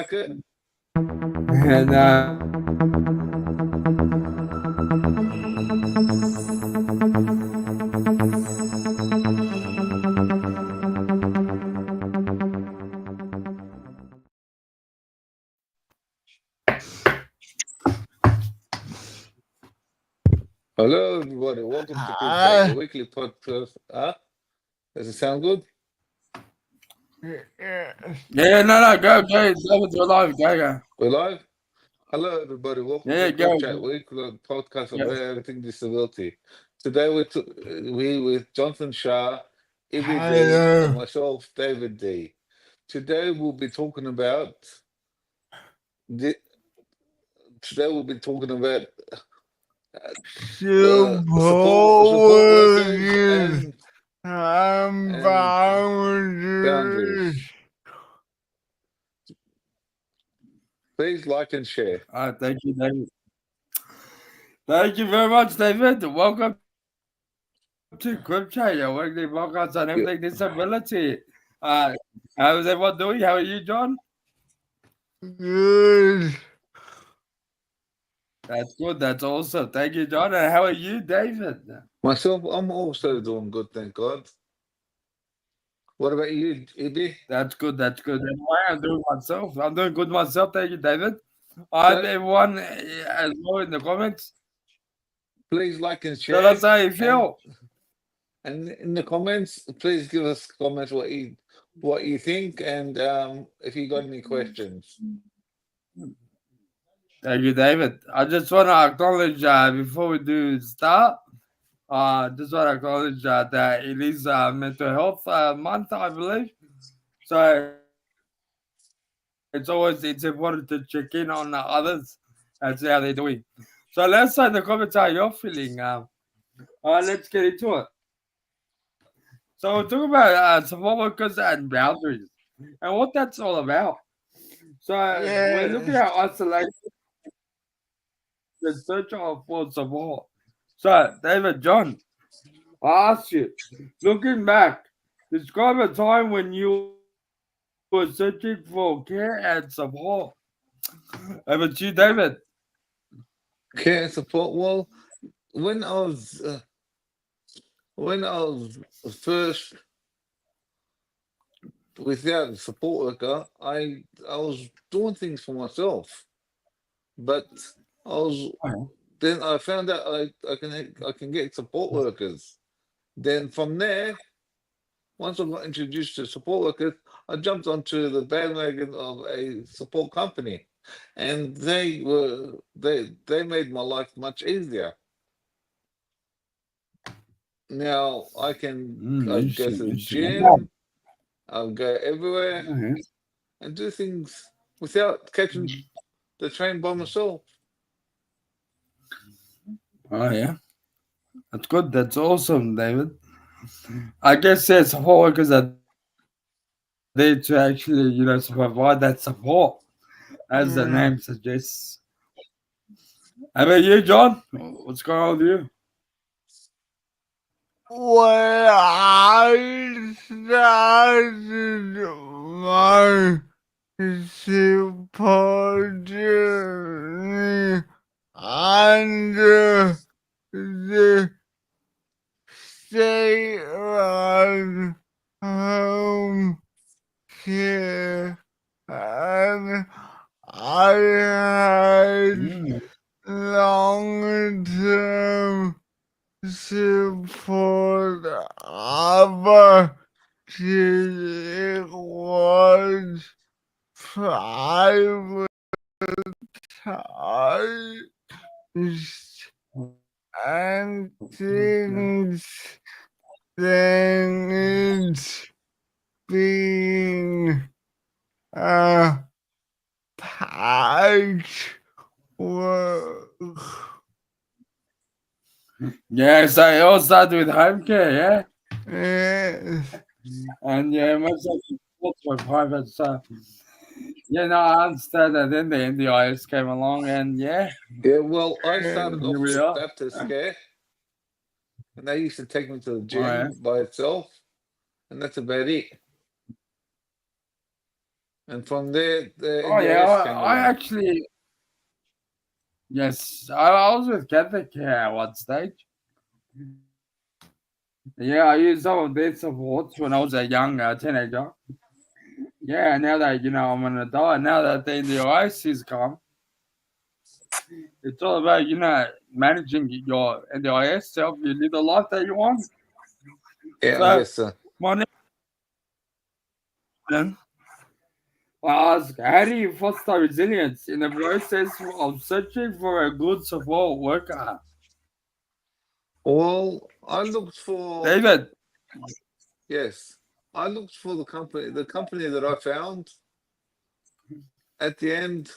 like it? And Hello, everybody. Welcome to CripChat, your weekly podcast. Does it sound good? yeah, no, go, David, you're live, go. We're live. Hello, everybody. Welcome Yeah, to go. CripChat, weekly podcast Yeah. about everything disability. Today we with Jonathan Shar, Ibby D, and myself, David D. Today we'll be talking about the. Today we'll be talking about support workers and boundaries. Please like and share. Thank you, David. Thank you very much, David. Welcome to CripChat, your weekly podcast on Yeah. everything disability. How's everyone doing? How are you, John? Good. That's good. That's awesome. Thank you, John. And how are you, David? Myself, I'm also doing good, thank God. What about you, Ibby? That's good. That's good. And why I'm doing myself. I'm doing good myself. Thank you, David. And everyone as well in the comments. Please like and Tell share. us how you feel. And in the comments, please give us comments what you think, and if you got any questions. Thank you, David. I just want to acknowledge before we do start, just want to acknowledge that it is Mental Health Month, I believe. So it's important to check in on others and see how they're doing. So let's say in the comments how you're feeling. Let's get into it. So we're talking about support workers and boundaries and what that's all about. So we're looking at isolation, the search for support. So David, John, I ask you, looking back, describe a time when you were searching for care and support. Over to you, David. Care and support. Well, when I was first without a support worker, I was doing things for myself, but I was then I found out I can get support workers. Then from there, once I got introduced to support workers, I jumped onto the bandwagon of a support company, and they made my life much easier. Now I go to the gym, I'll go everywhere and do things without catching the train by myself. Oh yeah, that's good. That's awesome, David. I guess support workers are there to actually, provide that support, as the name suggests. How about you, John? What's going on with you? Well, I started my support journey under the state-run home care, and I had long-term support opportunity. It was privatized and things then it's being patch work. Yeah, so it all started with home care, yeah? Yes. And yeah, most of the supports were private, so yeah, no, I understand that. Then the NDIS came along, and yeah, Yeah, well, I started here off we with are. Baptist Care, and they used to take me to the Oh, yeah. gym by itself, and that's about it. and from there the Oh yeah, NDIS came I along. actually yes, I was with Catholic Care at one stage. Yeah, I used some of their supports when I was a young teenager. Yeah, now that I'm an adult, now that the NDIS is come, it's all about managing your NDIS self. You live the life that you want. Yeah, I So guess so. my next question, I ask, how do you foster resilience in the process of searching for a good support worker? Well, I looked for David. yes, I looked for the company that I found at the end.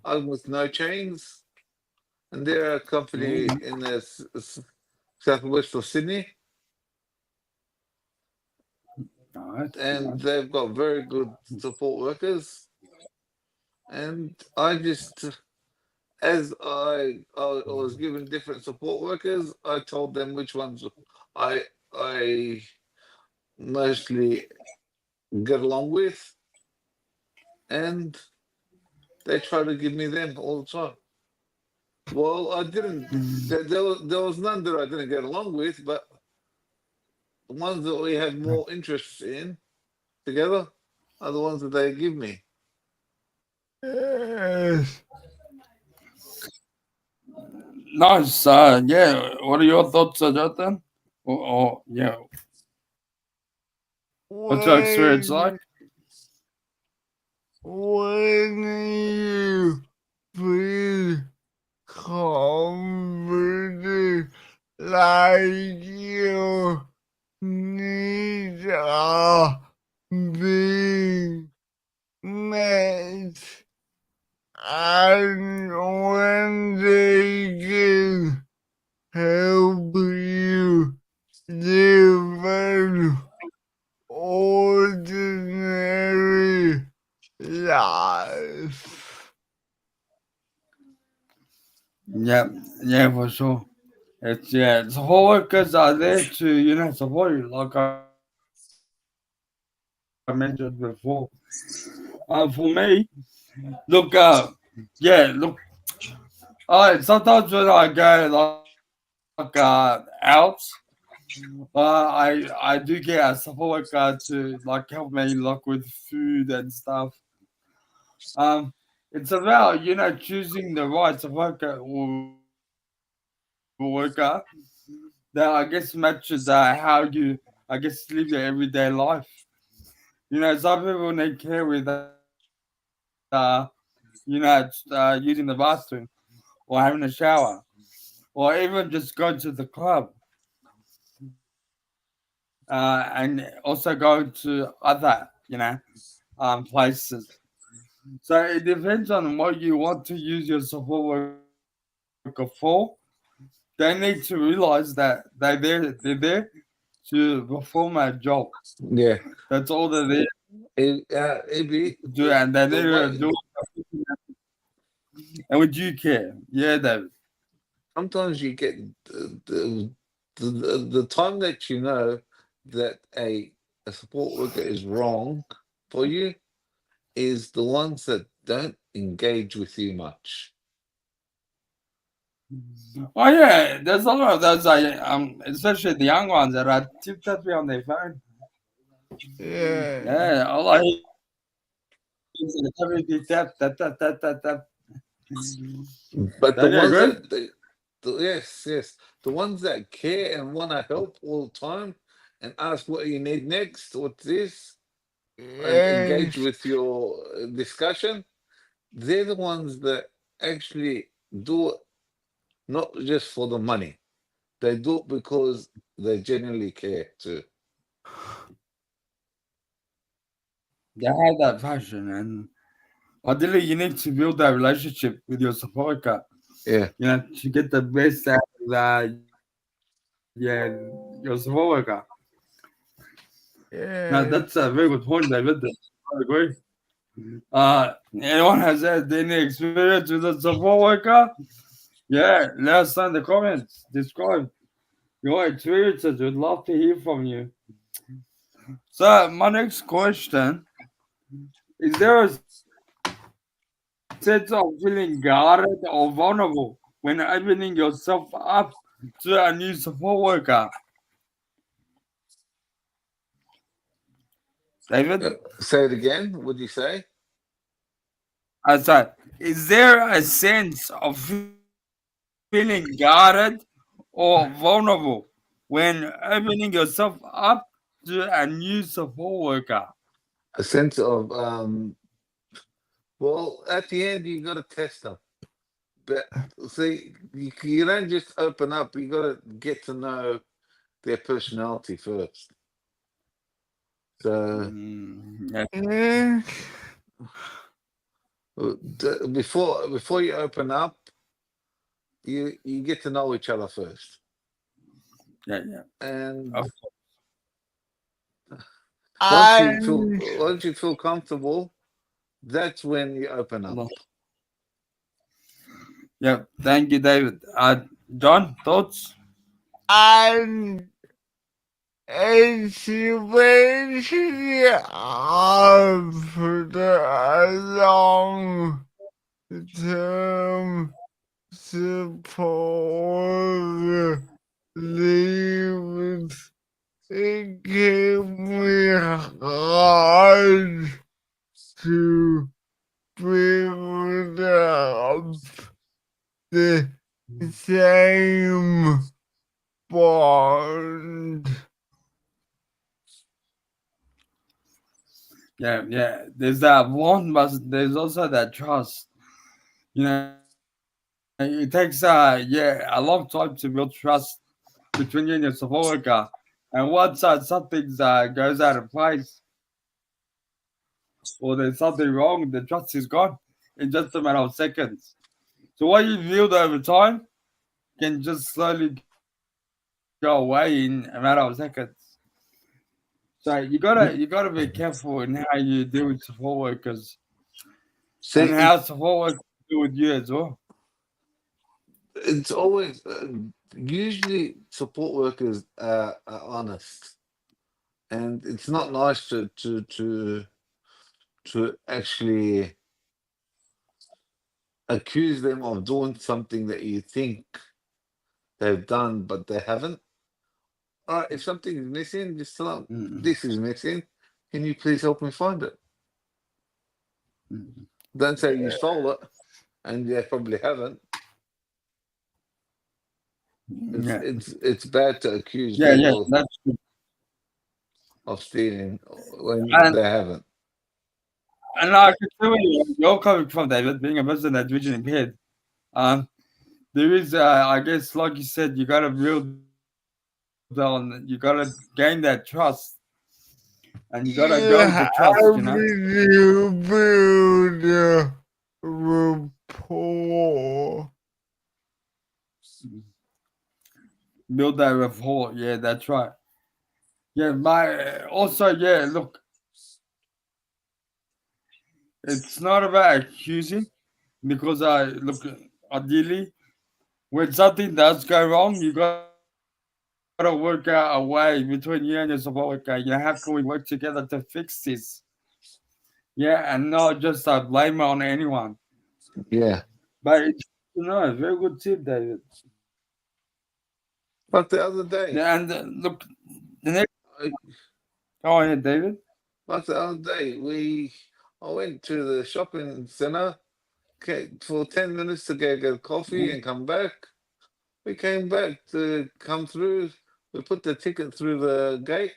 I was No Chains, and they're a company Mhm. in the southwest of Sydney, Nice, and nice. they've got very good support workers. And I just, as I was given different support workers, I told them which ones I I mostly get along with, and they try to give me them all the time. Well, I didn't. There was none that I didn't get along with, but the ones that we had more interest in together are the ones that they give me. Yes. Nice. Yeah. What are your thoughts on that then? Yeah. What's your experience like? When when you feel confident like your needs are being met and when they can help you develop ordinary life. Yeah. Yeah, for sure. Support workers are there to support you, like I mentioned before. For me, look, sometimes when I go out, I do get a support worker to help me with food and stuff. Um, it's about choosing the right support worker that I guess matches how you live your everyday life. Some people need care with using the bathroom or having a shower or even just going to the club and also going to other places. So it depends on what you want to use your support worker for. They need to realize that they're there to perform a job. Yeah, That's all they're there Ibby, to do, and they the need to way do it. And would you care? Yeah, David. sometimes you get the time that you know that a support worker is wrong for you is the ones that don't engage with you much. Oh yeah, there's a lot of those. Especially the young ones that are tip tapping on their phone. Yeah. Yeah, all I hear is everything tap tap tap tap tap tap. But Don't the you ones agree? yes, yes, the ones that care and want to help all the time and ask what you need next, what's this, and engage Yes. with your discussion, they're the ones that actually do it not just for the money. They do it because they genuinely care too. They have that passion, and ideally, you need to build that relationship with your support worker. Yeah. To get the best out of your support worker. Now, that's a Yes. very good point, David. I agree. Anyone has had any experience with a support worker? Yeah, let us know in the comments. Describe your experiences. We'd love to hear from you. So, my next question Is there a sense of feeling guarded or vulnerable when opening yourself up to a new support worker? David? Say it again. Would you say? I said, is there a sense of feeling guarded or vulnerable when opening yourself up to a new support worker? A sense of well, at the end you got to test them. But see, you don't just open up. You got to get to know their personality first. So Yeah. before you open up, you get to know each other first, Yeah. and Okay. And once you feel comfortable, that's when you open up. Yeah. Thank you, David. John, thoughts? and especially after a long term support leaves, it can be hard to build up the same bond. Yeah. There's that one, but there's also that trust. It takes a long time to build trust between you and your support worker. And once something goes out of place or there's something wrong, the trust is gone in just a matter of seconds. So what you build over time can just slowly go away in a matter of seconds. So you gotta be careful in how you deal with support workers and how See, support workers deal with you as well. it's always usually support workers are honest, and it's not nice to actually accuse them of doing something that you think they've done, but they haven't. All right, if something is missing, just tell them Mm, this is missing. Can you please help me find it? mm. Don't say you stole it, and they probably haven't. Yeah, It's bad to accuse yeah, people that's true. of stealing when And they haven't. and I can tell you're coming from David, being a person that's visually impaired. Um, there is, I guess, like you said, you gotta build on, you gotta gain that trust, and you gotta go with the You trust. have to build a rapport. Build that rapport. Yeah, that's right. Yeah, also, yeah. Look, it's not about accusing because ideally, when something does go wrong, you gotta work out a way between you and your support worker. How can we work together to fix this? Yeah, and not just blame it on anyone. Yeah. But it's good to know, very good tip, David. But the other Yeah, day, and look, the next. I, Oh yeah, David. but the other day I went to the shopping center for 10 minutes to get coffee and come back. We came back to come through. We put the ticket through the gate.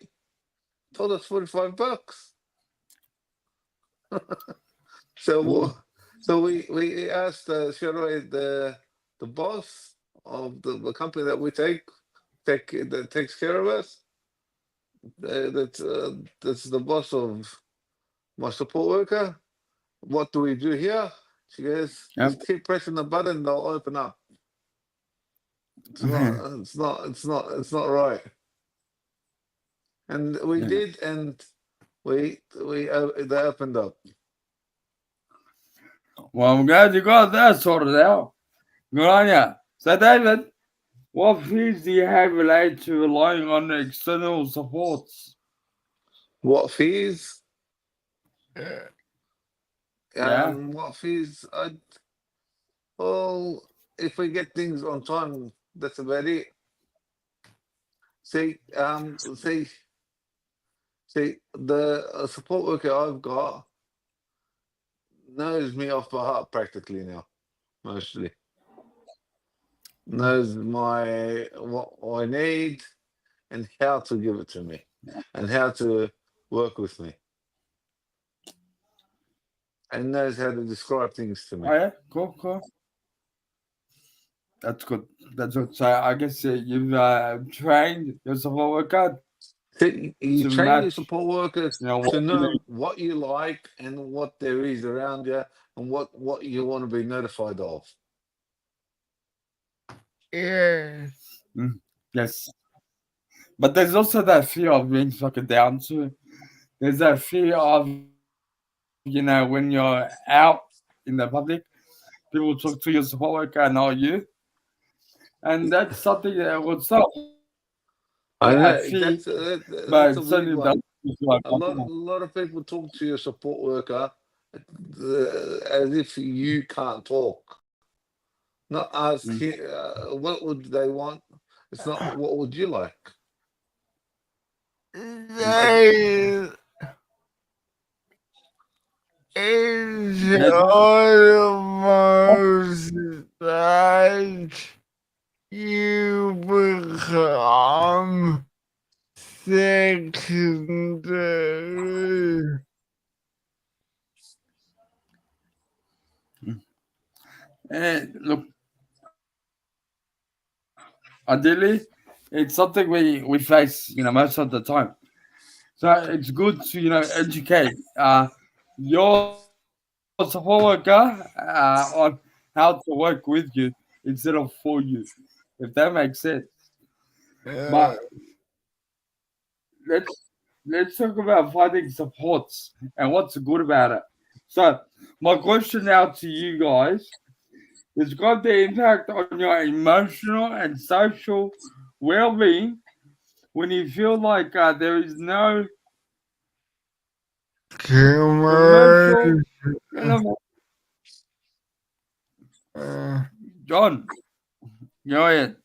Told us $45. So Ooh. so we asked straight away the boss of the company that we take that takes care of us. That's the boss of my support worker. What do we do here? She goes, Yep. just keep pressing the button, they'll open up. It's not right. And we Yeah. did, and they opened up. Well, I'm glad you got that sorted out. Good on ya. So, David, what fears do you have related to relying on external supports? What fees? Yeah. What fees? Well, if we get things on time, that's about it. See, the support worker I've got knows me off by heart practically now, mostly knows my what I need and how to give it to me, and how to work with me, and knows how to describe things to me. Oh yeah. Cool. Cool. That's good. That's good. So I guess you've trained your support worker See, to you train your match. support workers What to you need. know what you like and what there is around you, and what you want to be notified of. Yeah. Mm, yes. But there's also that fear of being fucking down to. There's that fear of when you're out in the public, people talk to your support worker and not you, and that's something that will stop I that know fear, that's but a it weird certainly does. one. A lot of people talk to your support worker as if you can't talk. Not ask Mm. what would they want. It's not what would you like. Like, That is Yeah, almost like you become secondary. and look, ideally, it's something we face, most of the time. So it's good to educate your support worker on how to work with you instead of for you, if that makes sense. Uh, But let's talk about finding supports and what's good about it. So my question now to you guys is: got the impact on your emotional and social well-being when you feel like there is no Cameron, commercial element? uh, John, go ahead.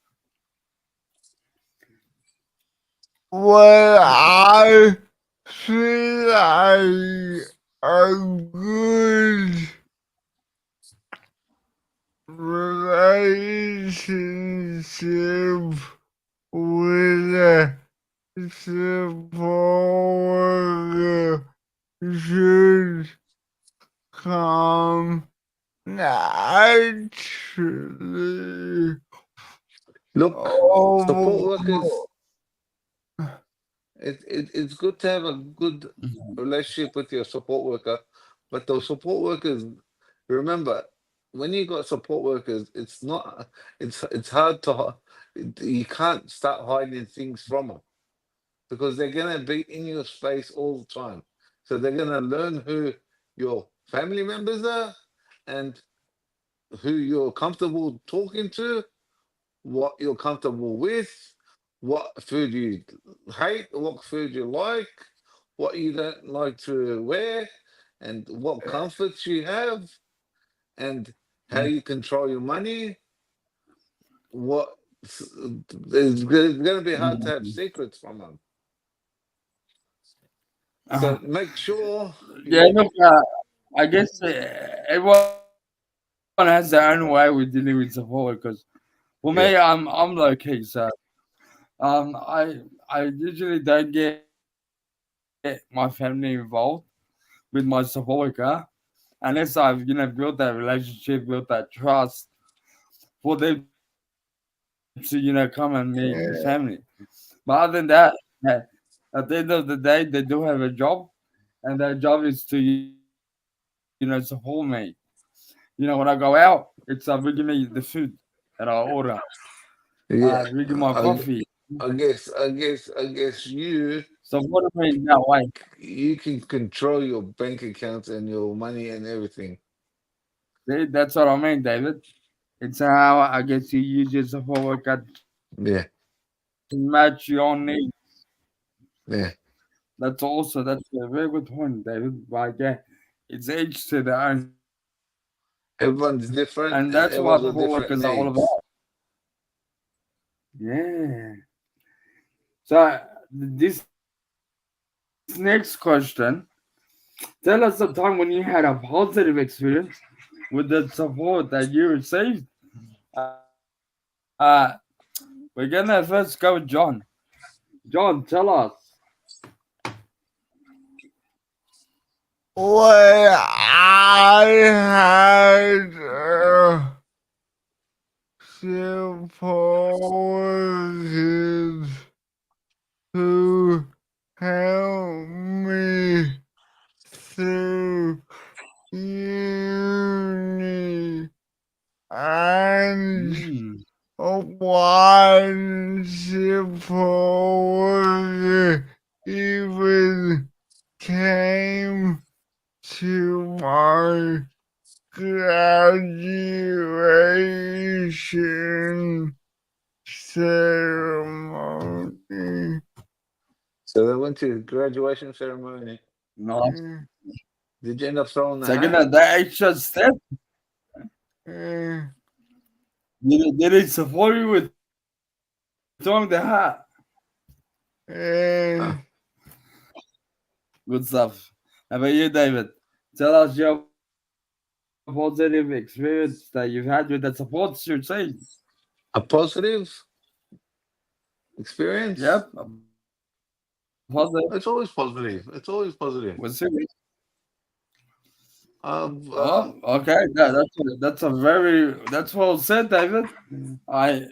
what I feel like a good relationship with a support should come naturally look, support over. workers. It's good to have a good relationship with your support worker, but those support workers, remember, when you got support workers, it's not, it's hard to, you can't start hiding things from them because they're gonna be in your space all the time. So they're gonna learn who your family members are and who you're comfortable talking to, what you're comfortable with, what food you hate, what food you like, what you don't like to wear, and what comforts you have, and how you control your money. What it's going to be hard to have secrets from them. Uh, So make sure yeah, you, look, I guess everyone has their own way with dealing with support because for me, I'm yeah, low key, so I usually don't get my family involved with my support worker unless I've built that relationship, built that trust for them to come and meet the family. But other than that, at the end of the day, they do have a job, and their job is to support me. When I go out, it's bringing me the food that I order, drinking my yeah. coffee, I guess supporting me in that way. you can control your bank accounts and your money and everything. See, that's what I mean, David. It's how I guess you use your support worker to match Yeah, your needs. yeah. That's a very good point, David. Like, yeah, It's each to their own, Everyone's different and and that's what everyone's got support different workers are all needs. about. Yeah. So this next question: tell us a time when you had a positive experience with the support that you received. Uh, we're gonna first go with John. John, tell us. Well, I had supporters who helped me through uni and Mm, one supporter even came to my graduation ceremony. So they went to graduation ceremony. nice. Uh, Did you end up throwing the Second, hat? the extra step. uh, Did it support you with throwing the hat? uh, Ah, Good stuff. How about you, David? Tell us your positive experience that you've had with the supports you're saying. a positive Yep, experience. a positive. It's always positive. It's always Was positive. serious. Um, Oh, um, okay. That's a very that's well said, David. I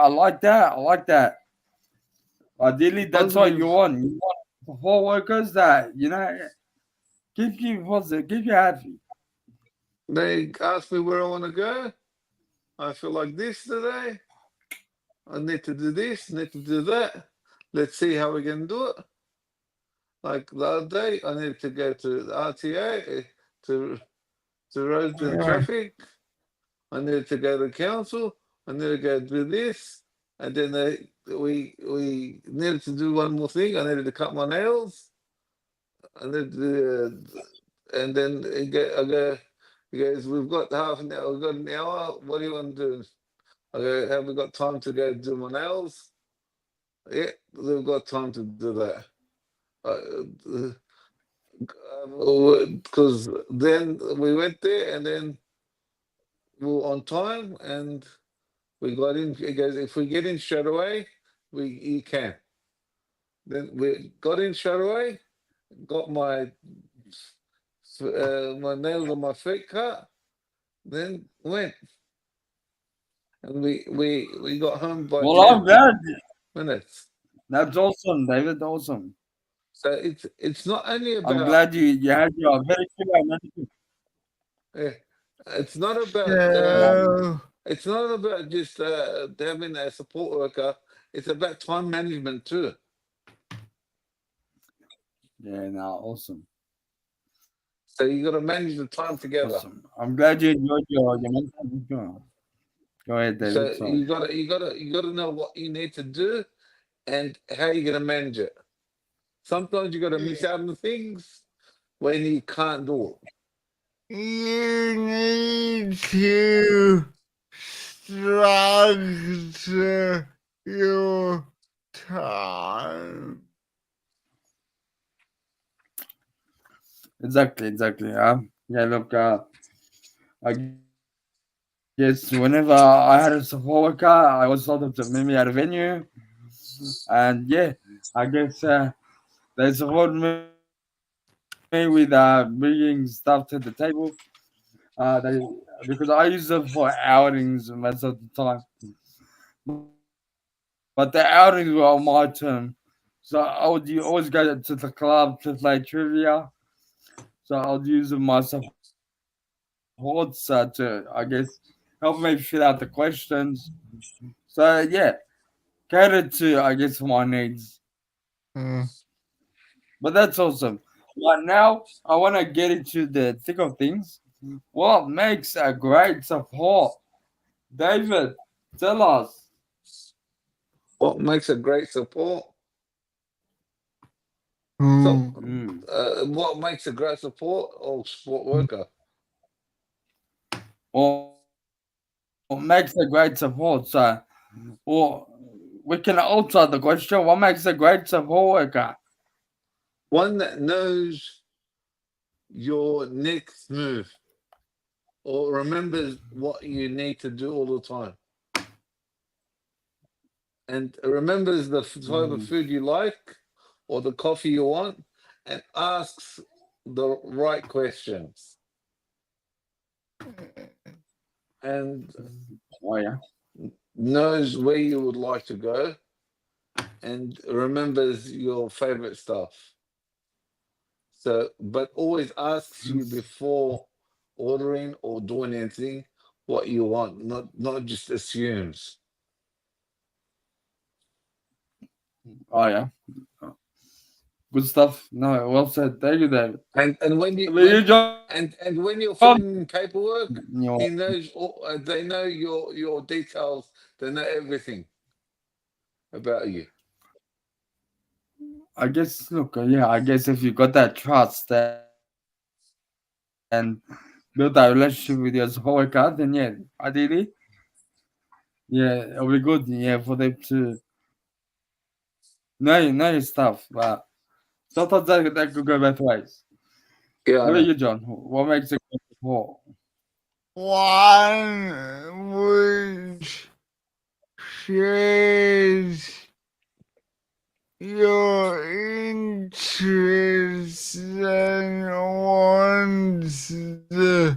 like that. I like that. Ideally, that's what you positive. want. You want support workers that keep you positive, keep you happy. They ask me where I want to go. I feel like this today. I need to do this. Need to do that. Let's see how we can do it. Like the other day, I needed to go to the RTA to roads and uh, traffic. I needed to go to council. I needed to go do this, and then we needed to do one more thing. I needed to cut my nails. I needed to, and then I go. He goes, "We've got half an hour. We've got an hour. What do you want to do?" I go, "Have we got time to go do my nails?" Yeah, they've got time to do that. Because then we went there, and then we were on time, and we got in. He goes, "If we get in straight away, we you can." Then we got in straight away. Got my nails on my feet cut. Then went, and we got home by Well, I'm 10 glad. minutes. That's awesome, David. Awesome. So it's not only I'm about glad you had your very clear message. uh, it's not about so, it's not about just having a support worker. It's about time management too. Yeah, no, awesome, So you got to manage the time together. awesome. I'm glad you enjoyed your mental. Go ahead, So David. Sorry. you gotta know what you need to do and how you're gonna manage it. Sometimes you gotta miss out on things when you can't do it. you need to structure your time. Exactly, exactly. Yeah, look, I guess whenever I had a support worker, I always told them to meet me at a venue, and yeah, I guess they supported me with bringing stuff to the table. They because I use them for outings most of the time, but the outings were on my term. So always go to the club to play trivia. So I'll use my supports to, I guess, help me fill out the questions. So yeah, catered to, I guess, for my needs. Uh, But that's awesome. But now I want to get into the thick of things. What makes a great support? David, tell us. What makes a great support? So, who what makes a great support or support worker? What makes a great support? So, or we can alter the question. What makes a great support worker? One that knows your next move or remembers what you need to do all the time and remembers the type of food you like or the coffee you want and asks the right questions and Oh yeah. knows where you would like to go and remembers your favorite stuff. So, but always asks you before ordering or doing anything what you want, not just assumes. Oh yeah. Good stuff. No, well said. Thank you, David. And when you You, John. and when you're filling in paperwork, You he knows all, they know your details. They know everything about you. I guess. Look, yeah. I guess if you got that trust and build that relationship with your support worker, then yeah, ideally, yeah, it'll be good. Yeah, for them to know your stuff. But sometimes that could go both ways. Yeah, What I about know. you, John? What makes a good support? one which shares your interests and wants the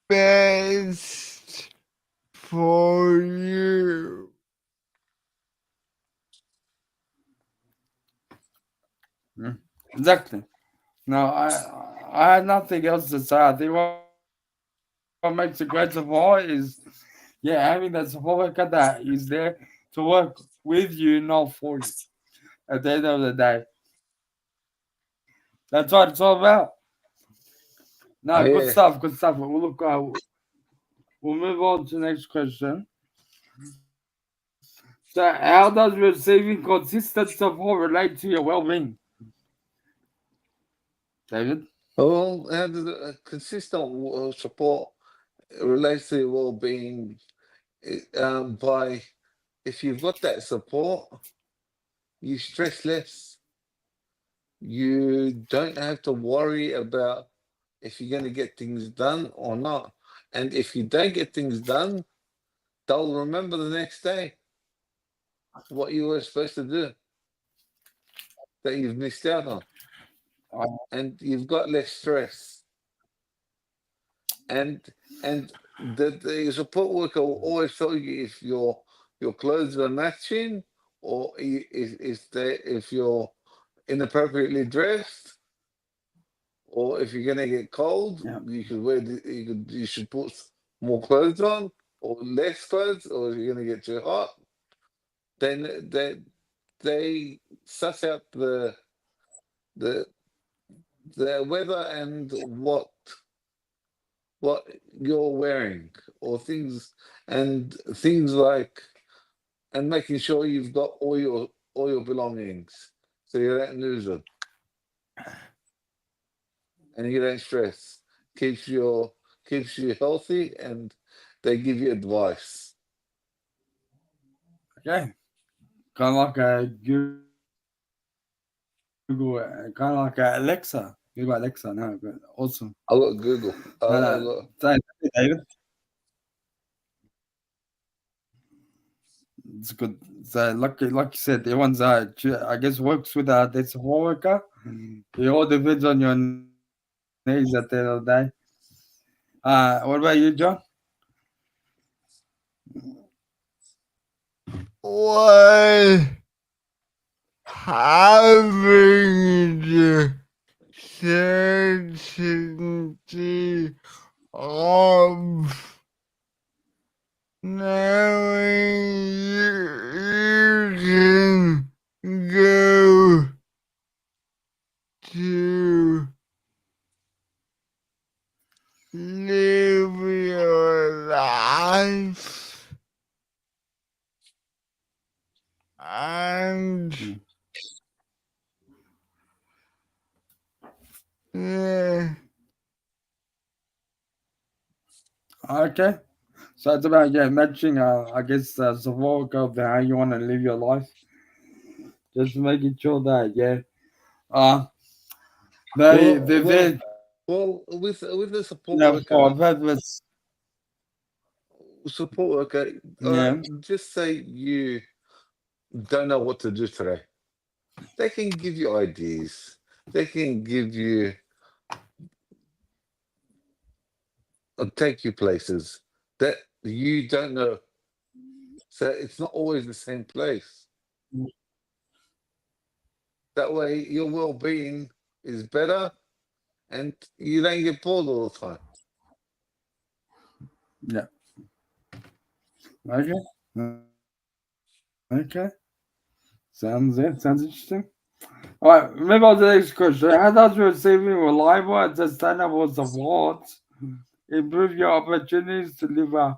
best for you. Mm, exactly. No, I had nothing else to say. I think what makes a great support is, yeah, having that support worker that is there to work with you, not for you. At the end of the day, that's what it's all about. No, good stuff, Oh good yeah. stuff. We'll move on to the next question. So, how does receiving consistent support relate to your well-being, David? Well, how does consistent support relates to well-being by if you've got that support, you stress less. You don't have to worry about if you're going to get things done or not. And if you don't get things done, they'll remember the next day what you were supposed to do that you've missed out on. And you've got less stress. And the support worker will always tell you if your clothes are matching or if you're inappropriately dressed or if you're gonna get cold, Yeah. you could you should put more clothes on or less clothes, or if you're gonna get too hot, then they suss out the the weather and what you're wearing or things like and making sure you've got all your belongings so you don't lose them and you don't stress. Keeps you healthy and they give you advice. Okay. Kind of like a Google, kind of like a Alexa. Google Alexa. No, but awesome. I got Google. No, no. I got Thank you, David. It's good. So, like you said, everyone's I guess works with this support worker. It all depends on your needs at the end of the day. What about you, John? What having the certainty of knowing you can go to live your life and Okay. So it's about matching. I guess the work of how you want to live your life. Just making sure that uh, Well, they with the support yeah. Before worker, I've had this. support worker, Yeah. just say you don't know what to do today. They can give you ideas. They can give you take you places that you don't know. So it's not always the same place. That way, your well-being is better, and you don't get bored all the time. Yeah. Okay. Okay. Sounds interesting. All right. Move on to the next question. How does receiving reliable and sustainable support improve your opportunities to live a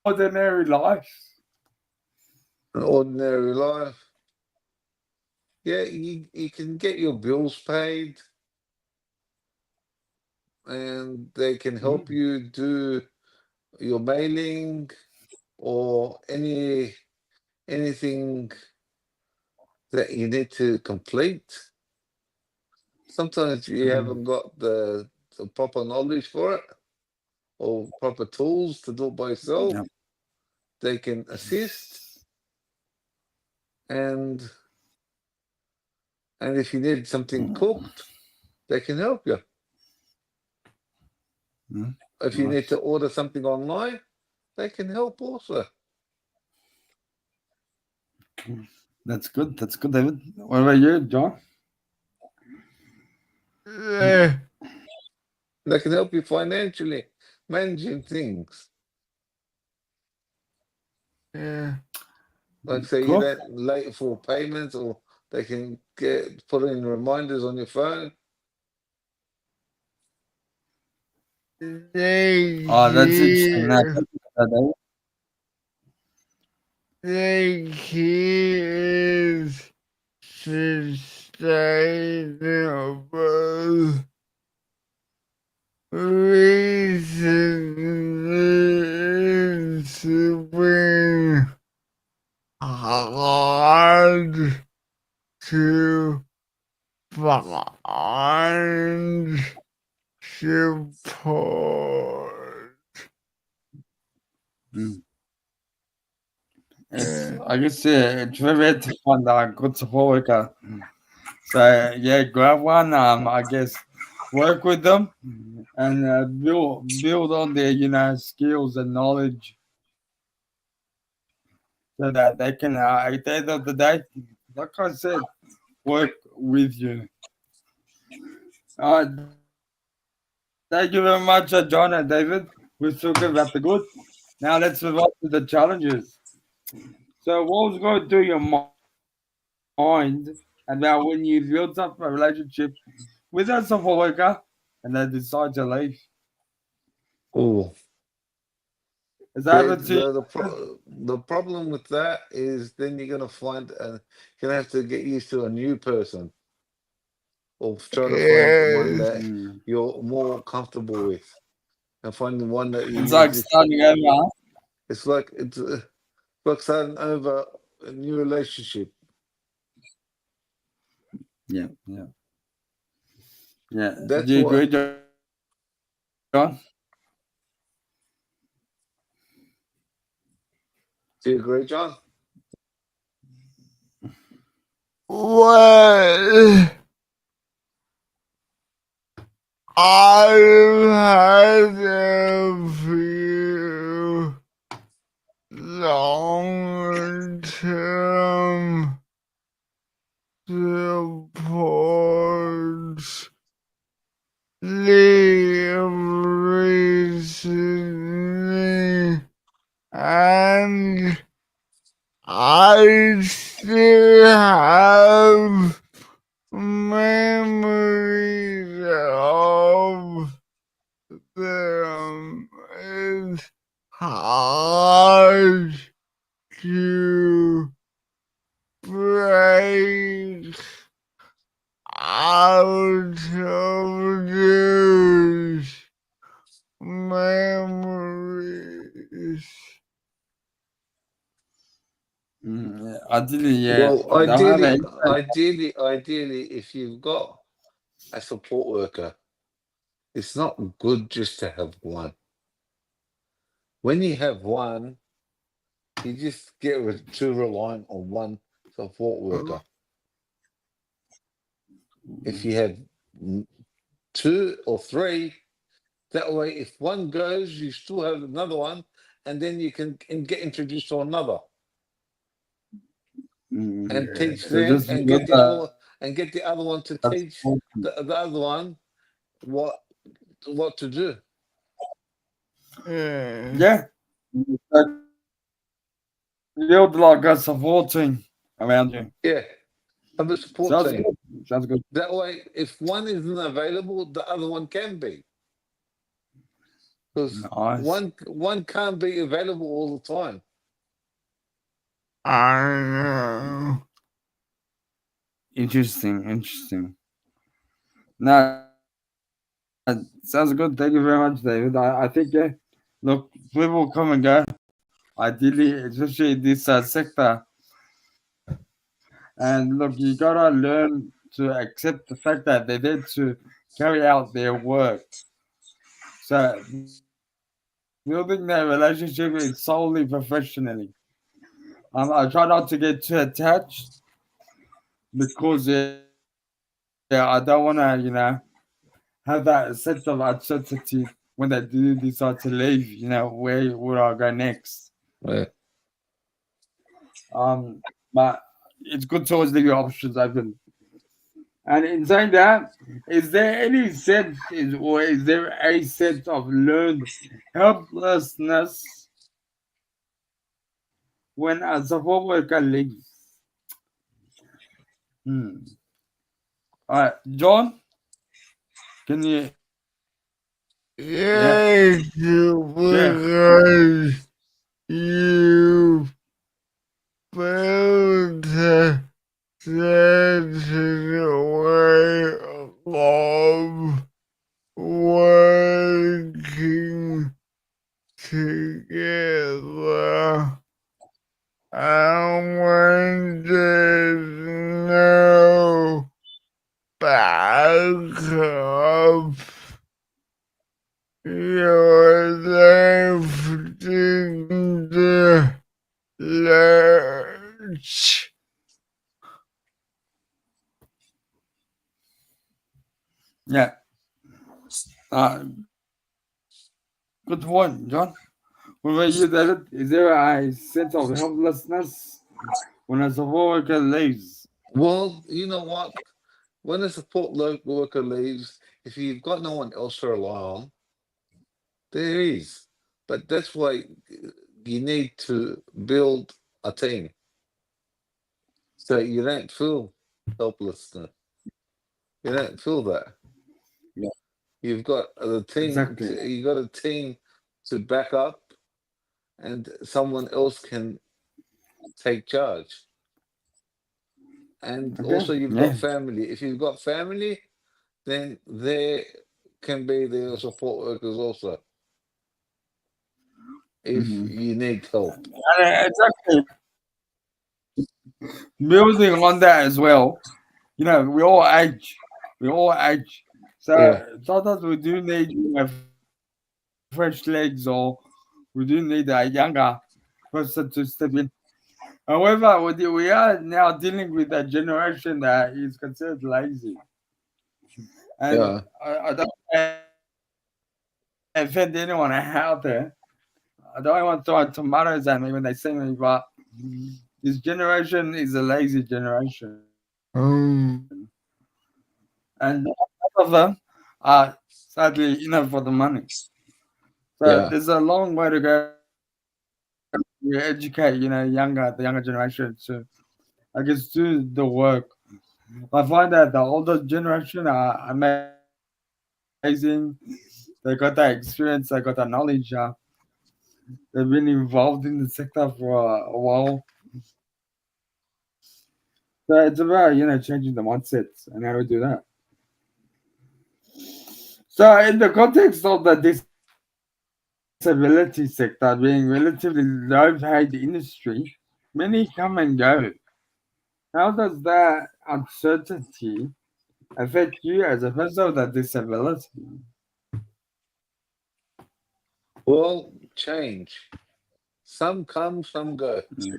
ordinary life? An ordinary life, yeah, you can get your bills paid, and they can help Mm. you do your mailing or anything that you need to complete. Sometimes you haven't got the proper knowledge for it or proper tools to do it by yourself. Yeah. They can assist, and if you need something cooked, they can help you. Mm. If you need to Nice. order something online, they can help also. That's good. That's good, David. What about you, John? Yeah, They can help you financially managing things. yeah, Like say you Cool. don't late for payments, or they can get put in reminders on your phone. they Oh, that's interesting. No, care, thank you for that, David. they care sustainable reasons been hard to find support. Mm. It's, Yeah. I guess, it's very hard to find a good support worker. So, yeah, grab one. I guess, work with them and build on their, skills and knowledge so that they can, at the end of the day, like I said, work with you. Thank you very much, John and David. We've spoken about the good. Now let's move on to the challenges. So, what was going through your mind about when you built up a relationship with a support worker and they decide to leave? Oh, Has that happened to you? the problem with that is then you're gonna find you're gonna have to get used to a new person, or try to find one Yes. that Mm. you're more comfortable with, and find the one that It's you like just. starting over. It's like starting over a new relationship. Yeah, yeah, yeah. Do That's you what. agree, John? Do you agree, John? Well, I've had a few long-term supports live recently, and I still have memories of them. It's hard to break out of this memories. Ideally, yeah, Well, they'll have ideally, an ideally, if you've got a support worker, it's not good just to have one. When you have one, you just get too reliant on one support worker. If you have two or three, that way, if one goes, you still have another one, and then you can get introduced to another and teach so them, just and with get the other one, and get the other one to that's teach the other one what to do. Yeah. yeah, build like a support team around you. Yeah, have a support Sounds team. good. Sounds good. That way, if one isn't available, the other one can be, because Nice. one can't be available all the time. I know. Interesting. Interesting. No, sounds good. Thank you very much, David. I think, yeah, look, people come and go. Ideally, especially this sector. And look, you gotta learn to accept the fact that they need to carry out their work. So building that relationship is solely professionally. I try not to get too attached because yeah, I don't want to, have that sense of uncertainty when they do decide to leave. Where would I go next? Yeah. But it's good to always leave your options open. And in saying that, is there any sense, or is there a sense of learned helplessness when a support worker leaves? Hmm. All right, John, can you, yeah, Yes, share? because you built that way of working together. And when there's no backup, you're left in the lurch. Yeah, uh, good point, John. What about you, David? Is there a sense of helplessness when a support worker leaves? Well, you know what? When a support worker leaves, if you've got no one else to rely on, there is. But that's why you need to build a team so you don't feel helplessness. You don't feel that. Yeah, You've got a team. exactly. You got a team to back up, and someone else can take charge. And Okay. also, you've got Yeah. family. If you've got family, then there can be the support workers also if Hmm. you need help. Exactly. Building on that as well, we all age. We all age. Yeah, So sometimes we do need fresh legs, or we do need a younger person to step in. However, we are now dealing with a generation that is considered lazy. And yeah, I don't offend anyone out there. I don't want to throw tomatoes at me when they see me, but this generation is a lazy generation. Um, And most of them are sadly in it for the money. So there's a yeah, long way to go to educate, the younger generation to, I guess, do the work. I find that the older generation are amazing. They got that experience, they got that knowledge. They've been involved in the sector for a while. So it's about, changing the mindsets and how do we do that. So in the context of the disabilities, disability sector being relatively low-paid industry, many come and go. How does that uncertainty affect you as a person with a disability? Well, change. Some come, some go. Mm.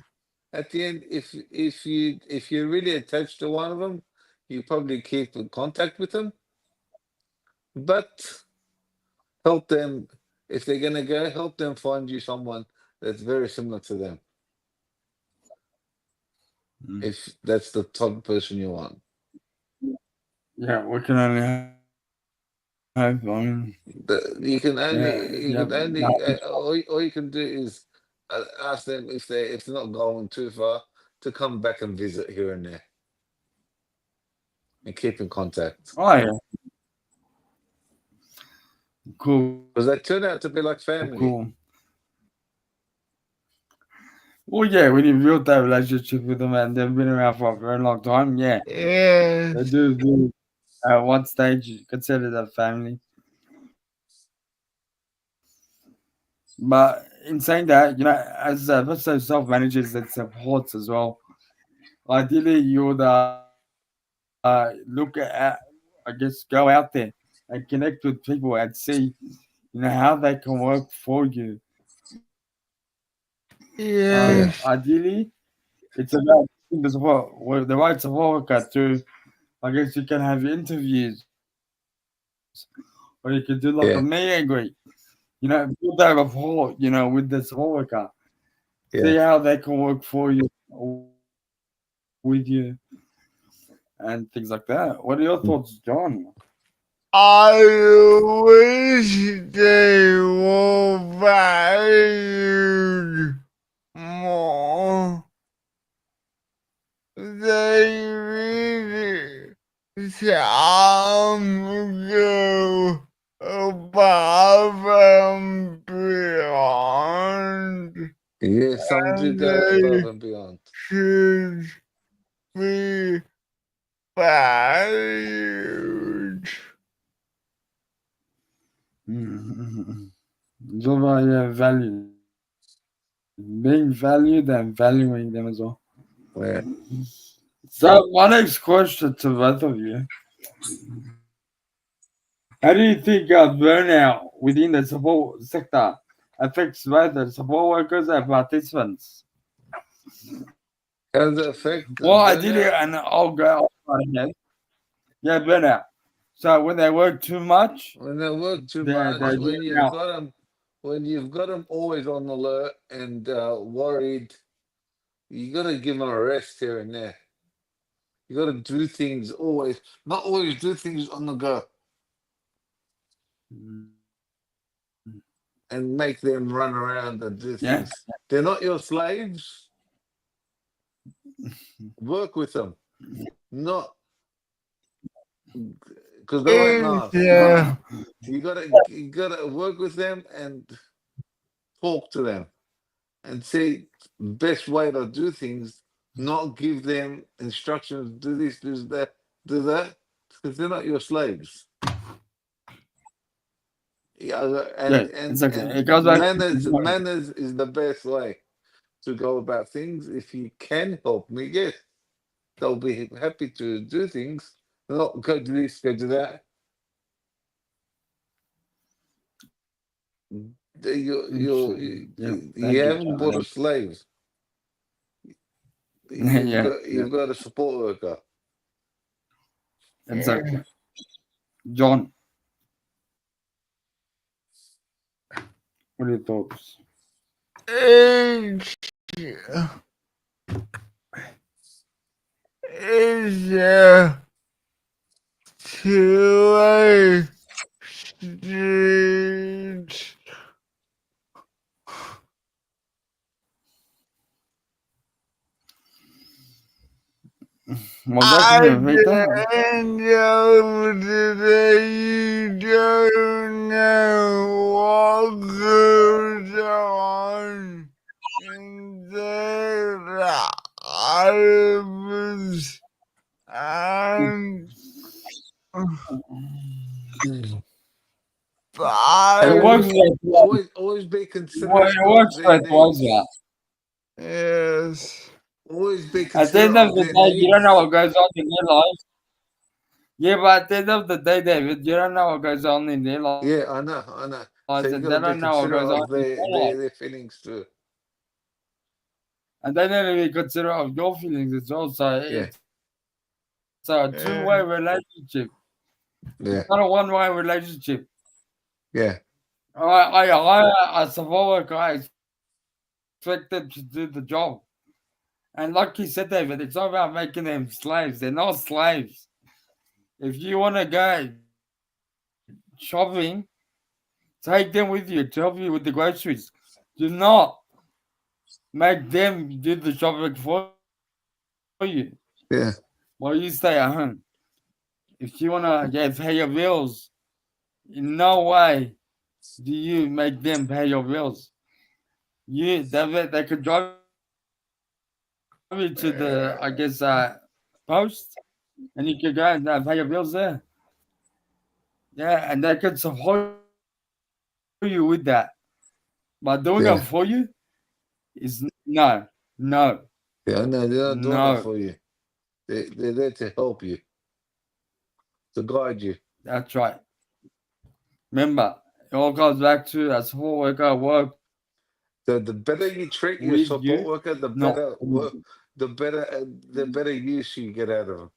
At the end, if you're really attached to one of them, you probably keep in contact with them. But help them if they're gonna go. Help them find you someone that's very similar to them. Mm. If that's the type of person you want, Yeah, we can only hope. I mean, you can yeah, only yeah. all you can do is ask them if they're not going too far to come back and visit here and there and keep in contact Oh yeah, cool, because they turn out to be like family. cool. Well, yeah, when you build that relationship with them and they've been around for a very long time, yeah, Yes. they do at one stage you consider that family. But in saying that, as a person self manages and supports as well, ideally you would look at, I guess, go out there and connect with people and see, how they can work for you. Yeah, Yes. Ideally, it's about the support, the right support worker to, I guess, you can have interviews or you can do like a meet and greet. yeah, Build that rapport, with the support worker. See how they yeah. can work for you, with you, and things like that. What are your thoughts, John? I wish they were valued more. They really some go above and beyond, Yeah, some do and go above they and beyond. should be valued. Mm-hmm. It's all about, yeah, value, being valued and valuing them as well. Yeah. So, my next question to both of you: how do you think burnout within the support sector affects both the support workers and participants? How does it affect the Well, ideally, burnout? and I'll go ahead. Yeah, burnout. So when they work too much, When they work too they much, burn out. when you've got them always on alert and worried, you got to give them a rest here and there. You got to do things always, not always do things on the go Mm. and make them run around and do Yeah, things. They're not your slaves. Work with them, not because they won't Is last. yeah. You gotta work with them and talk to them and say best way to do things, not give them instructions, do this, do that, do that, because they're not your slaves. Yeah, yeah, exactly. and It goes back to manners is the best way to go about things. If you can help me, yes, they'll be happy to do things. Not go to this, go to that. interesting. Yeah, You thank you, haven't bought a John. slave. Yeah, yeah, You've got a support worker. exactly. John, what are your thoughts? Is is two streets Well, that can I you repeat that? don't know today. You don't know what goes on in their lives and And It But works both. always be It considerate of works their both ways. needs. yes, Always be At the considerate end of of the their day, you don't know needs. what goes on in their lives. Yeah, but at the end of the day, David, you don't know what goes on in their lives, Yeah, and they don't I know know. what goes So on you in got to your be life. considerate of their feelings too. And they need to be considerate of your feelings as well. So Yeah, it's a two-way relationship. It's not a one-way yeah, relationship. yeah, As a support worker, I expect them to do the job. And like you said, David, it's not about making them slaves. They're not slaves. If you want to go shopping, take them with you to help you with the groceries. Do not make them do the shopping for you while you stay at home. yeah, If you want to get pay your bills, in no way do you make them pay your bills. They could drive you to the post, and you could go and pay your bills there. Yeah, and they could support you with that. But doing it for you yeah, is no, no, yeah. I know they're not no. doing it for you. They're there to help you, to guide you. That's right. Remember, it all comes back to a support worker works The better you treat your with support you, worker, not for you. the better use you get out of them.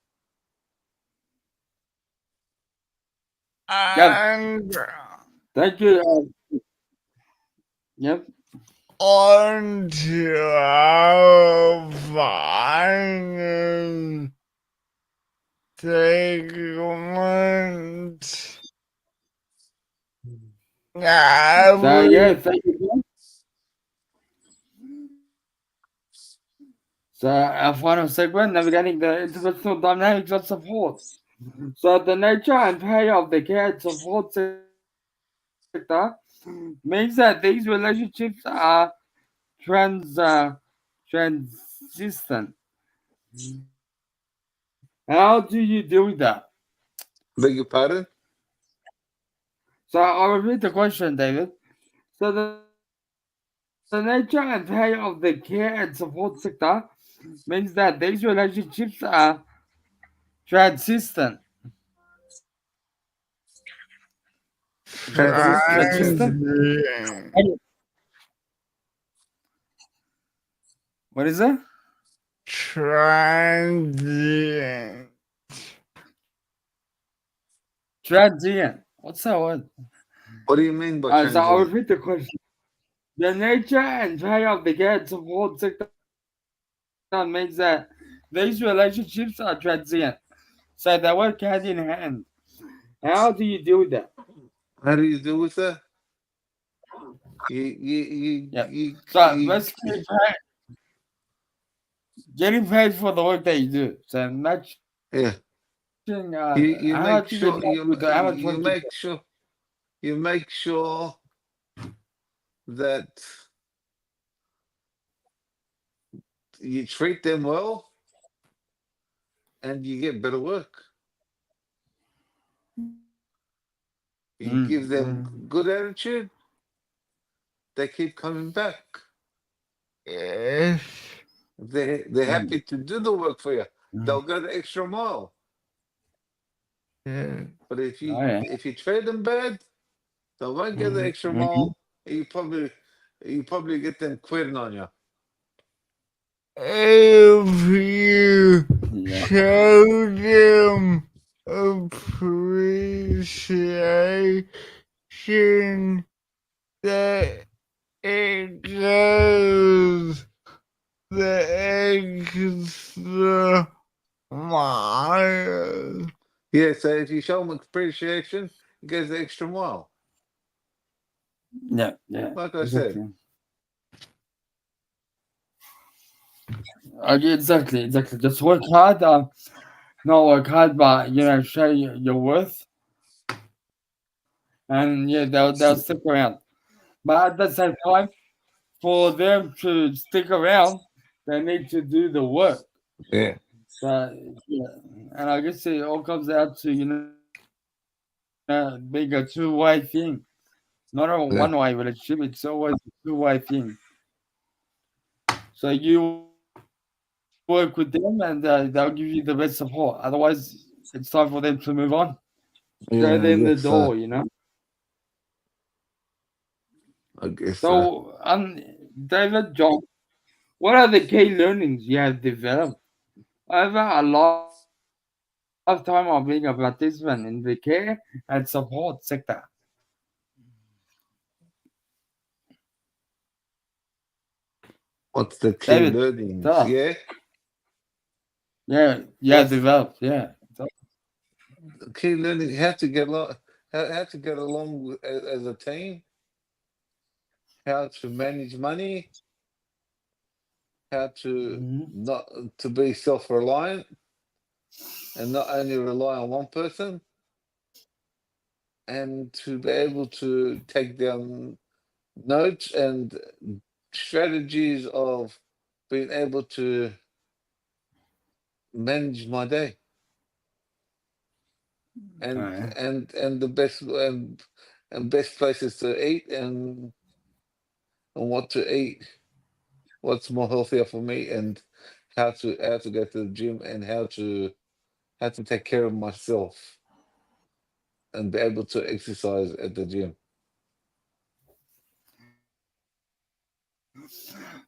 Yep. and Thank you. Yep. on to our final segment. Now So yeah, thank you. So our final segment, navigating the interpersonal dynamics of support. So the nature and pay of the care and support sector means that these relationships are trans consistent. How do you deal with that? Beg your pardon? So I'll repeat the question, David. So the nature and pay of the care and support sector means that these relationships are consistent. Is that David? Consistent? transient, What is it? transient, Transient. What's that word? What do you mean by So I'll transient? repeat the question. The nature and pay of the care and support sector means that these relationships are transient. So they work hand in hand. How do you deal with that? How do you deal with that? Yeah. You, So basically, getting paid for the work that you do. So matching yeah. how much you You get paid make with sure how much work you do. you make sure that you treat them well and you get better work. You give them good attitude, they keep coming back. yes, They're happy to do the work for you. They'll go the extra mile. yes. But Oh yeah. if you treat them bad, they won't go the extra Mhm. mile. You probably get them quitting on you. If you Yeah. show them appreciation, that it goes the extra mile. Yeah, so if you show them appreciation, it goes the extra mile. Yeah. Yeah. Like I said. Exactly. Exactly. Exactly. Just work hard. Not work hard, but show your worth, and yeah, they'll stick around. But at the same time, for them to stick around, they need to do the work. Yeah. So yeah, and I guess it all comes out to being a two-way thing. not a Yeah. one-way relationship. It's always a two-way thing. So you work with them, and they'll give you the best support. Otherwise, it's time for them to move on. Show them Yeah, the I door, guess you know. so. I guess so. So, David, John, what are the key learnings you have developed over a lifetime of being a participant in the care and support sector? What's the key David, tell learnings? us. Yeah. Yeah, What's developed. Yeah. the key learning? How to get along, how to get along as a team, how to manage money, how to Mhm. not to be self-reliant and not only rely on one person, and to be able to take down notes and strategies of being able to manage my day and Okay. the best and best places to eat and what to eat, what's more healthier for me, and how to go to the gym and how to take care of myself and be able to exercise at the gym.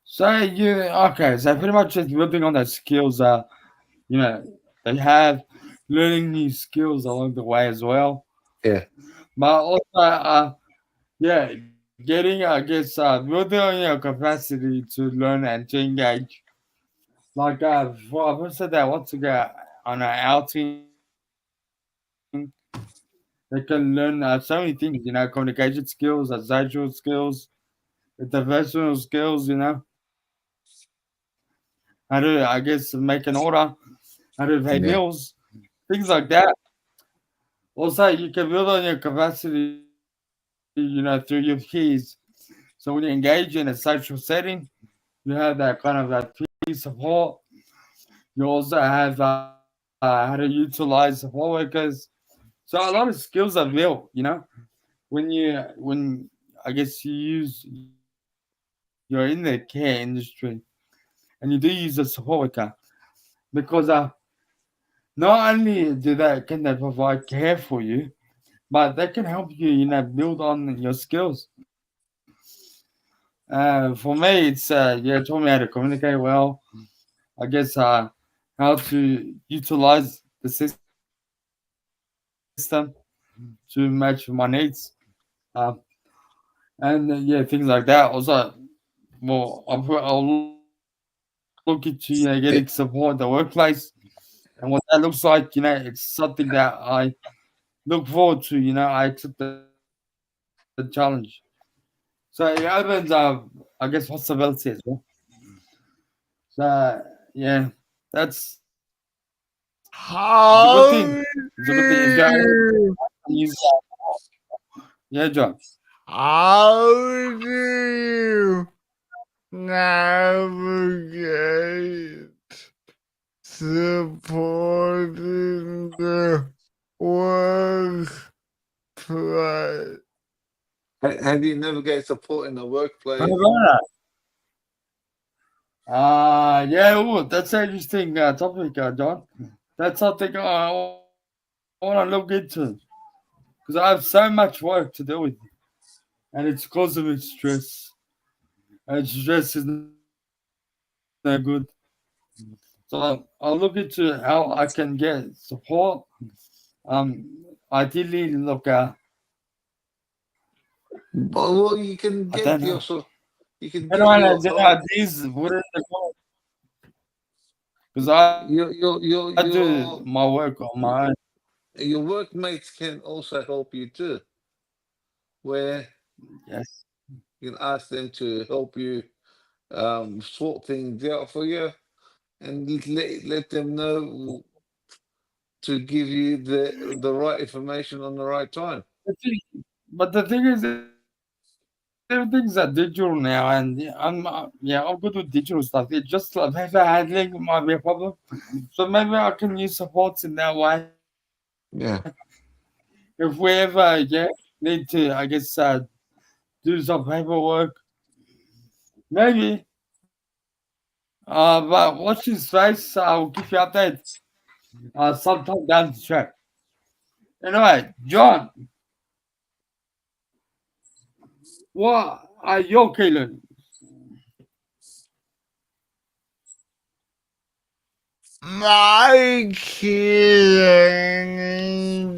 So pretty much just building on those skills. You know, they have learning new skills along the way as well. Yeah, But also, yeah, getting, I guess, building on your capacity to learn and to engage. Like, for a person that wants to go on an outing, they can learn so many things, communication skills, social skills, interpersonal skills, how to, I guess, make an order, how to pay bills, yeah, things like that. Also, you can build on your capacity, through your peers. So when you engage in a social setting, you have that kind of that peer support. You also have how to utilize support workers. So a lot of skills are built, when I guess you're in the care industry and you do use a support worker, because not only can they provide care for you, but they can help you, build on your skills. For me, it's taught me how to communicate well. I guess how to utilize the system to match my needs. Uh, and things like that. Also, I'll look into getting support in the yeah. workplace, and what that looks like. It's something that I look forward to. I took the challenge. So it opens, I guess, possibilities as well. So yeah, that's it's a good thing. It's a good thing. Is How there anything do you, use? Yeah, John. how do you navigate supporting the workplace? How do you navigate support in the How workplace? about that? Yeah, ooh, that's an interesting topic, John. That's something I want to look into because I have so much work to do with, and it's causing me stress. And stress is not good. So I'll look into how I can get support. Ideally, look, Well, you I can don't know. get your so you can get Anyone your has any help. ideas? Put it in the comments because I do my work on my own. your workmates can also help you too, where Yes. you can ask them to help you sort things out for you and let them know to give you the right information on the right time. The thing, but the thing is, everything's digital now, and I'm good with digital stuff. It's just like paper handling might be a problem, so maybe I can use supports in that way. Yeah, If we ever need to, I guess, do some paperwork. Maybe. But watch his face. I'll give you updates. Sometime down the track. Anyway, John, what are your feelings? My killing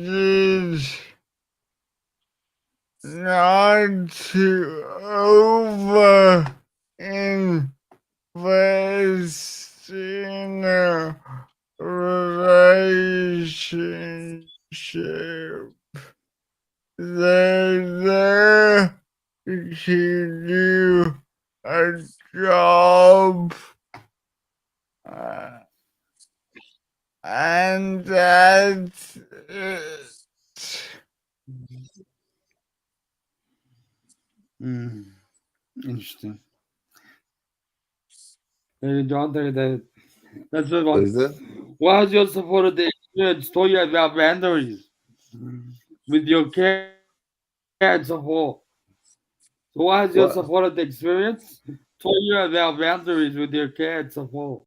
is not to invest in a relationship. They're there to do a job, uh, and that's it. Interesting. Hey, John, David. Let's move What on. is it? What has your supported the experience told you about boundaries with your care and support? So what has your supported the What experience told you about boundaries with your care and support?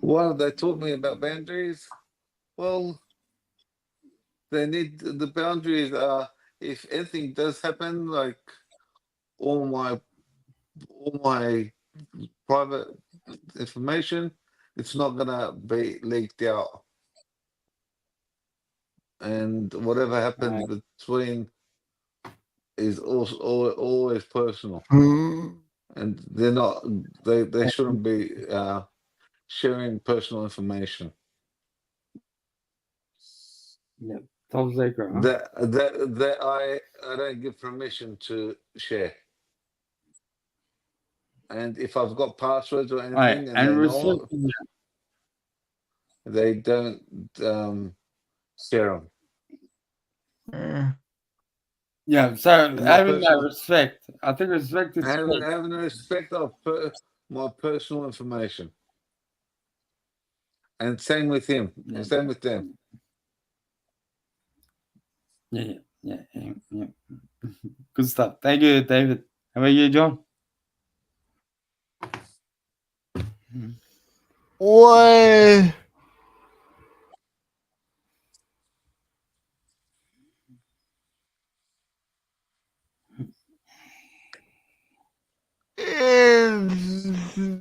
what have they taught me about boundaries? Well, they need the boundaries are if anything does happen, like all my all my private information, it's not gonna be leaked out. And whatever happens between is also always personal. And they're not they shouldn't be sharing personal information. Yeah, top secret, huh? That I don't give permission to share. And if I've got passwords or All right, anything and and they know, restricting. they don't share them. Yeah, so And my having that personal respect, I think respect is key. having respect of my personal information. And same with him. Yeah, Same with them. yeah. Good stuff. Thank you, David. How about you, John? What is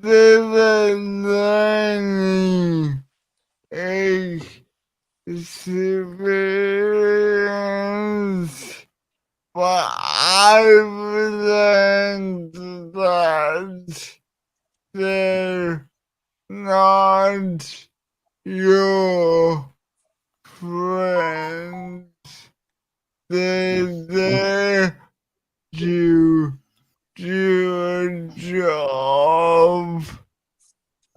the learning experience? But I've learned that they're not your friends. They're there to do a job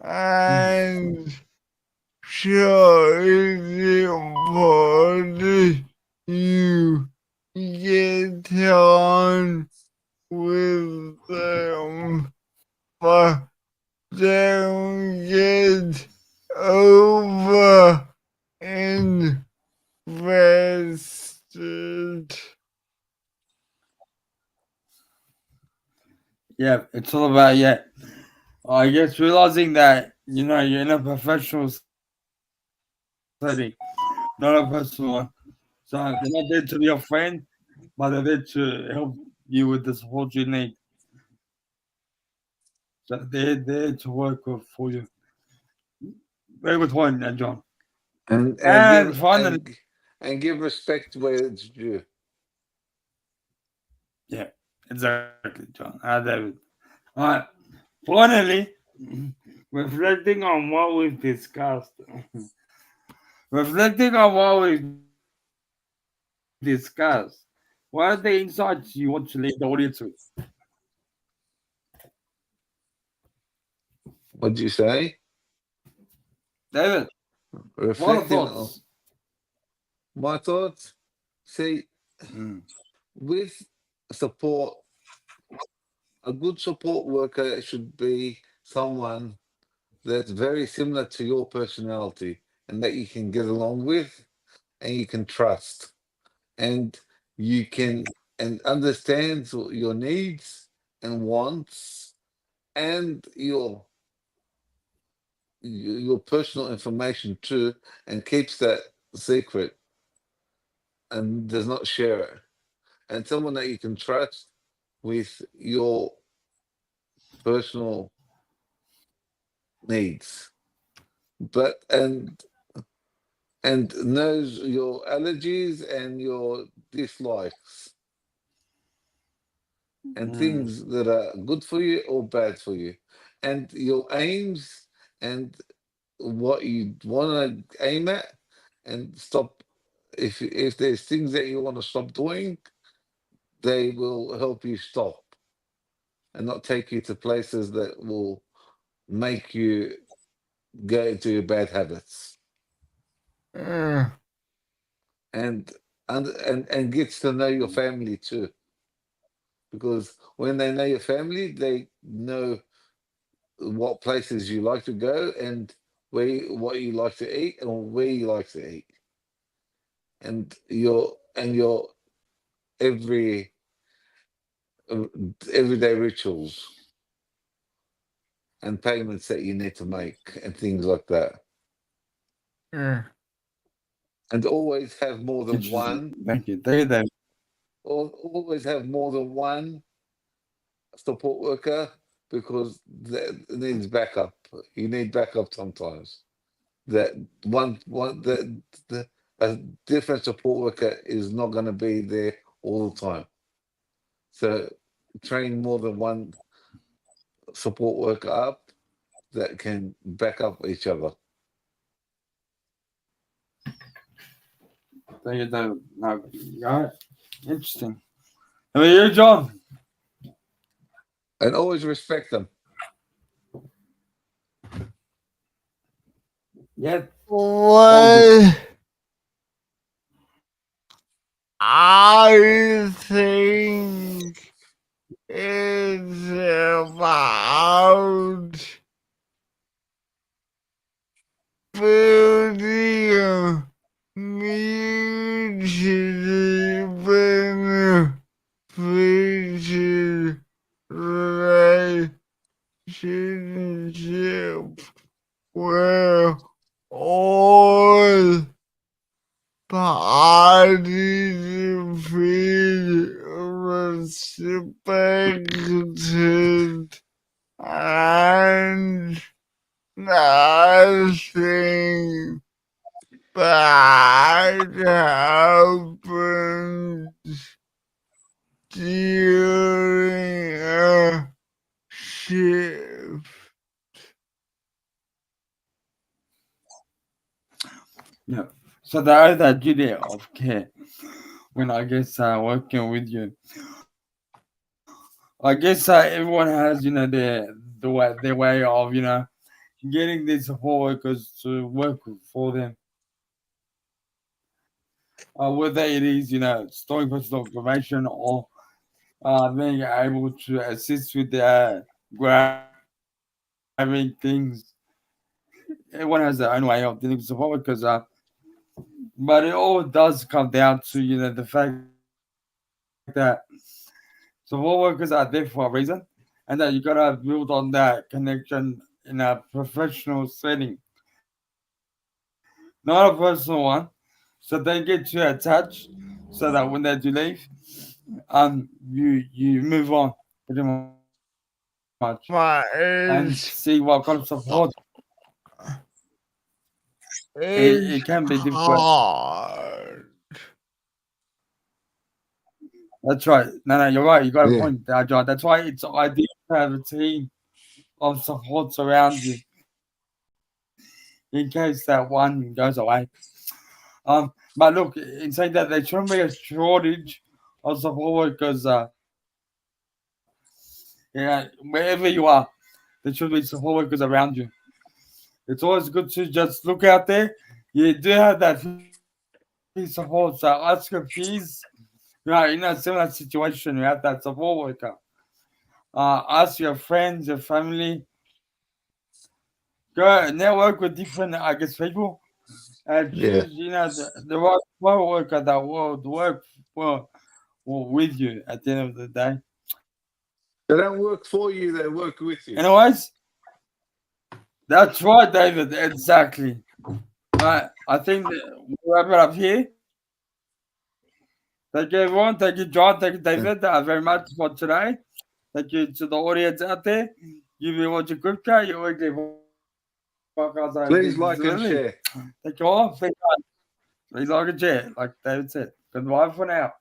and show it's important you get on with them, but don't get over invested. Yeah, it's all about I guess realizing that you're in a professional setting, not a personal one. So they're not there to be your friend, but they're there to help you with the support you need. So they're there to work for you. Very good point, John. And And finally, and give respect where it's due. yeah, exactly, John. David. All right. Finally, reflecting on what we've discussed. Reflecting on what we've discussed. What are the insights you want to leave the audience with? What do you say? David, what are Reflecting on thoughts? my thoughts. See, Mm. with support, a good support worker should be someone that's very similar to your personality and that you can get along with and you can trust and you can and understands your needs and wants and your personal information too, and keeps that secret and does not share it. And someone that you can trust with your personal needs, but and knows your allergies and your dislikes and things that are good for you or bad for you, and your aims and what you want to aim at, and stop. If there's things that you want to stop doing, they will help you stop and not take you to places that will make you go into your bad habits. and and gets to know your family too, because when they know your family, they know what places you like to go and what you like to eat and where you like to eat, and your every uh, everyday rituals and payments that you need to make and things like that, and always have more than Interesting. one, Thank you. Thank you, David. or always have more than one support worker, because that needs backup. You need backup sometimes. That one the a different support worker is not going to be there all the time. So train more than one support worker up that can back up each other, Thank you, David. No, right. Interesting. How are you, John? and always respect them. Yeah. All good. What I think it's about building mutually beneficial relationship where all parties feel respected and nothing bad happens during a shift. Yeah. So there is that duty of care when I guess working with you. I guess everyone has their way of getting these support workers to work for them. Whether it is storing personal information or being able to assist with grabbing things. Everyone has their own way of dealing with support because but it all does come down to the fact that support workers are there for a reason, and that you gotta build on that connection in a professional setting, not a personal one. So they get you attached, so that when they do leave, you move on pretty much and see what kind of But support it can be it's difficult. hard. That's right. No, you're right. You got a point, Yeah, John. That's why it's ideal to have a team of supports around you in case that one goes away. But look, in saying that, there shouldn't be a shortage of support workers. Wherever you are, there should be support workers around you. It's always good to just look out there. You do have that free support, so ask your peers. In a similar situation, you have that support worker. Ask your friends, your family. Go network with different, I guess, people and choose, yeah, the right support worker that will work well or with you at the end of the day. They don't work for you, they work with you. Anyways, that's right, David. Exactly. Right. I think we'll wrap it up here. Thank you, everyone. Thank you, John. Thank you, David, very much for today. Thank you to the audience out there. You've been watching CripChat, your weekly podcast on Please like and disability. share. Thank you all. Please like and share, like David said. Goodbye for now.